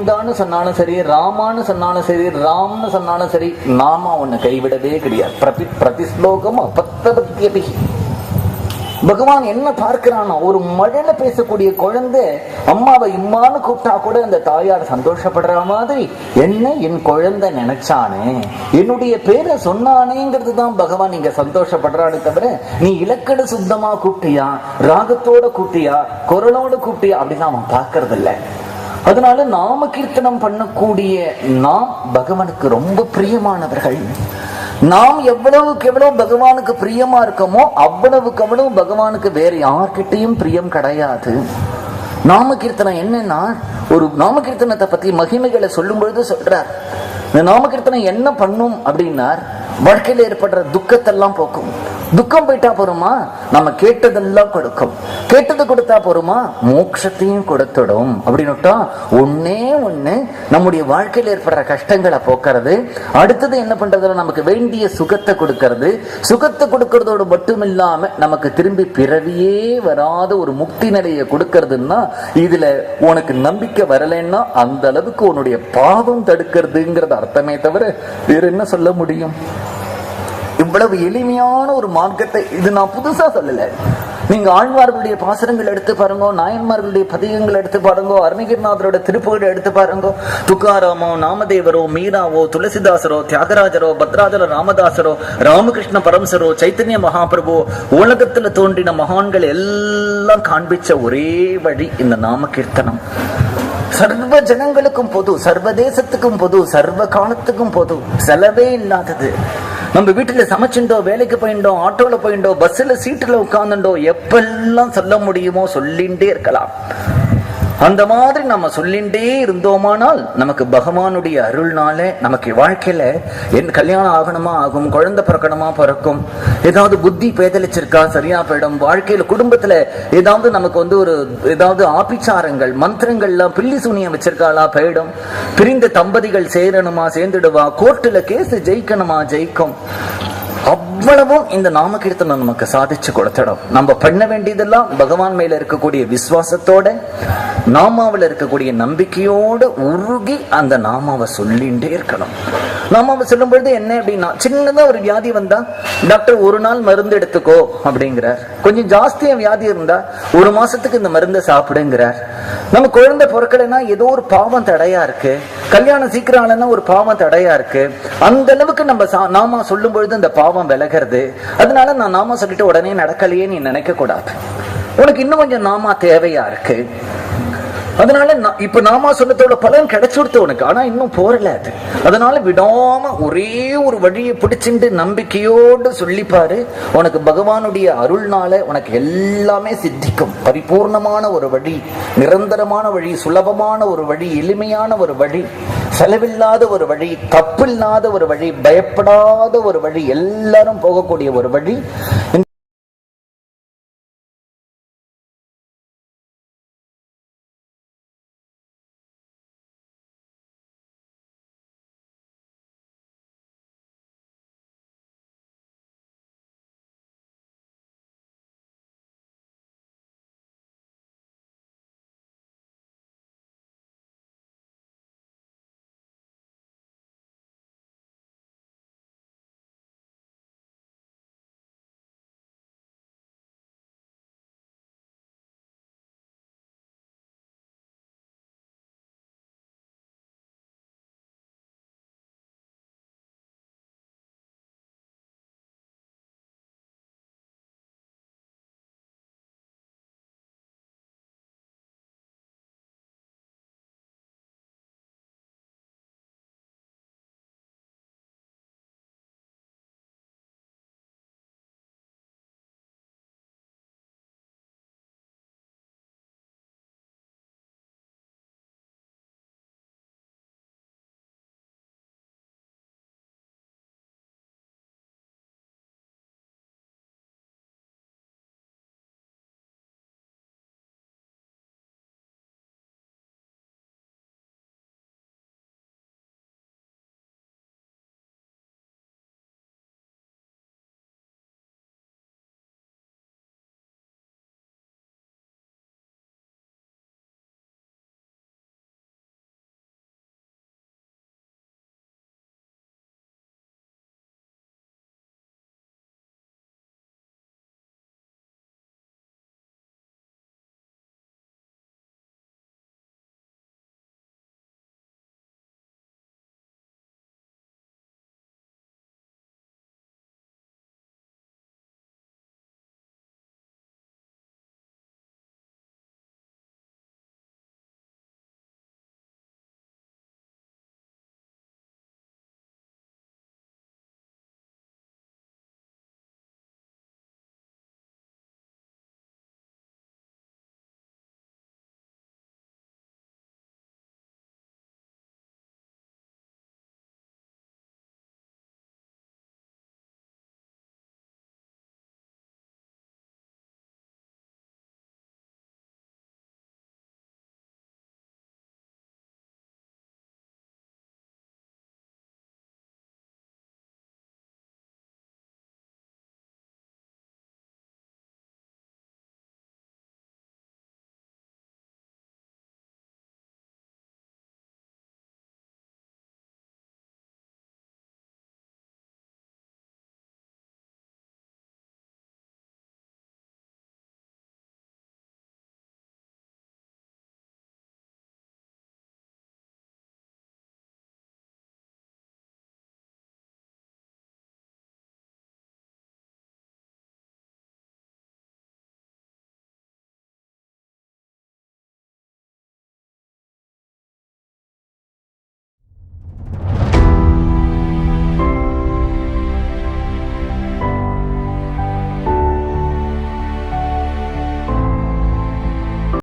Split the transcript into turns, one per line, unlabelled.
கோவிந்தான்னு சொன்னாலும் சரி, ராமான்னு சொன்னாலும் சரி, ராம்னு சொன்னாலும் சரி, நாம உன்னை கைவிடவே கிடையாது. பிரதிஸ்லோகம் அபத்தபத்தியபி. பகவான் என்ன பார்க்கிறான்னா, ஒரு மழல பேசக்கூடிய குழந்தை அம்மாவை இம்மான்னு கூப்பிட்டா கூட அந்த தாயார் சந்தோஷப்படுற மாதிரி என்ன என் குழந்தை நினைச்சானே, என்னுடைய பேரை சொன்னானேங்கிறது தான் பகவான் இங்க சந்தோஷப்படுறானே தவிர, நீ இலக்கண சுத்தமா கூப்பிட்டியா, ராகத்தோட கூப்பிட்டியா, குரலோட கூப்பிட்டியா அப்படின்னு அவன் பார்க்கறது இல்லை. அதனால நாம கீர்த்தனம் பண்ணக்கூடிய நாம் பகவானுக்கு ரொம்ப பிரியமானவர்கள். நாம் எவ்வளவுக்கு எவ்வளவு பகவானுக்கு பிரியமா இருக்கோமோ அவ்வளவுக்கு அவ்வளவு பகவானுக்கு வேற யார்கிட்டையும் பிரியம் கிடையாது. நாம கீர்த்தனம் என்னன்னா, ஒரு நாம கீர்த்தனத்தை பத்தி மகிமைகளை சொல்லும் பொழுது சொல்றார். இந்த நாம கீர்த்தனம் என்ன பண்ணும் அப்படின்னார், வாழ்க்கையில ஏற்படுற துக்கத்தெல்லாம் போக்கும். துக்கம் போயிட்டா போருமா, நம்ம கேட்டதெல்லாம் கொடுக்கும். கேட்டது கொடுத்தா போருமா, மோட்சத்தையும் கொடுத்துடும். அப்படின்னுட்டா ஒன்னே ஒண்ணு நம்முடைய வாழ்க்கையில ஏற்படுற கஷ்டங்களை போக்குறது. அடுத்தது என்ன பண்றதுல நமக்கு வேண்டிய சுகத்தை கொடுக்கறது. சுகத்தை கொடுக்கறதோடு மட்டும் இல்லாம நமக்கு திரும்பி பிறவியே வராத ஒரு முக்தி நிலையை கொடுக்கறதுன்னா, இதுல உனக்கு நம்பிக்கை வரலைன்னா அந்த அளவுக்கு உன்னுடைய பாவம் தடுக்கிறதுங்கிறது அர்த்தமே தவிர வேற என்ன சொல்ல முடியும்? இவ்வளவு எளிமையான ஒரு மார்க்கத்தை இது நான் புதுசா சொல்லல. நீங்க ஆழ்வார்களுடைய பாசனங்கள் எடுத்து பாருங்க, நாயன்மார்களுடைய பதிகங்கள் எடுத்து பாருங்க, அருணகிரிநாதரோட திருப்புகளை எடுத்து பாருங்க. துக்காராமோ, நாமதேவரோ, மீராவோ, துளசிதாசரோ, தியாகராஜரோ, பத்ராஜர ராமதாசரோ, ராமகிருஷ்ண பரமசரோ, சைத்தன்ய மகாபிரபு, உலகத்துல தோன்றின மகான்கள் எல்லாம் காண்பிச்ச ஒரே வழி இந்த நாம கீர்த்தனம். சர்வ ஜனங்களுக்கும் பொது, சர்வதேசத்துக்கும் பொது, சர்வ காலத்துக்கும் பொது, செலவே இல்லாதது. நம்ம வீட்டுல சமைச்சுட்டோ, வேலைக்கு போயிட்டோம், ஆட்டோல போயிட்டோம், பஸ்ல சீட்டுல உட்கார்ந்துட்டோ, எப்பெல்லாம் சொல்ல முடியுமோ சொல்லிண்டே இருக்கலாம். அந்த மாதிரி நம்ம சொல்லிண்டே இருந்தோமானால் நமக்கு பகவானுடைய அருள்னால நமக்கு வாழ்க்கையில என் கல்யாணம் ஆகணுமா ஆகும், குழந்தை பிறக்கணுமா பிறக்கும், ஏதாவது புத்தி பேதலிச்சிருக்கா சரியா போயிடும், வாழ்க்கையில குடும்பத்துல ஏதாவது நமக்கு ஒரு ஏதாவது ஆபிச்சாரங்கள் மந்திரங்கள்லாம் பில்லி சூனியம் வச்சிருக்காளா போயிடும், பிரிந்த தம்பதிகள் சேரணுமா சேர்ந்துடுவா, கோர்ட்டுல கேஸ் ஜெயிக்கணுமா ஜெயிக்கும். அவ்வளவும் இந்த நாம கீர்த்தனம் நமக்கு சாதிச்சு கொடுத்துடும். நம்ம பண்ண வேண்டியதெல்லாம் பகவான் மேல இருக்கக்கூடிய விசுவாசத்தோட, நாமாவில் இருக்கக்கூடிய நம்பிக்கையோடு உருகி அந்த நாமாவை சொல்லிண்டே இருக்கணும். நாமாவை சொல்லும் பொழுது என்ன அப்படின்னா, சின்னதா ஒரு வியாதி வந்தா டாக்டர் ஒரு நாள் மருந்து எடுத்துக்கோ அப்படிங்கிறார். கொஞ்சம் ஜாஸ்தியா வியாதி இருந்தா ஒரு மாசத்துக்கு இந்த மருந்தை சாப்பிடுங்கிறார். நம்ம குழந்தை பிறக்கலைன்னா ஏதோ ஒரு பாவம் தடையா இருக்கு, கல்யாணம் சீக்கிரம் ஆனா ஒரு பாவம் தடையா இருக்கு. அந்த அளவுக்கு நம்ம நாமா சொல்லும் பொழுது அந்த பாவம் விலகிறது. அதனால நான் நாமா சொல்லிட்டு உடனே நடக்கலையே நீ நினைக்க கூடாது. உனக்கு இன்னும் கொஞ்சம் நாமா தேவையா இருக்கு. அதனால இப்ப நாமா சொன்னதோட பலன் கிடைச்சுடுத்து உனக்கு, ஆனா இன்னும் போறல அது. அதனால விடாம ஒரே ஒரு வழியை பிடிச்சிட்டு நம்பிக்கையோடு சொல்லிப்பாரு. உனக்கு பகவானுடைய அருள்னால உனக்கு எல்லாமே சித்திக்கும். பரிபூர்ணமான ஒரு வழி, நிரந்தரமான வழி, சுலபமான ஒரு வழி, எளிமையான ஒரு வழி, செலவில்லாத ஒரு வழி, தப்பில்லாத ஒரு வழி, பயப்படாத ஒரு வழி, எல்லாரும் போகக்கூடிய ஒரு வழி.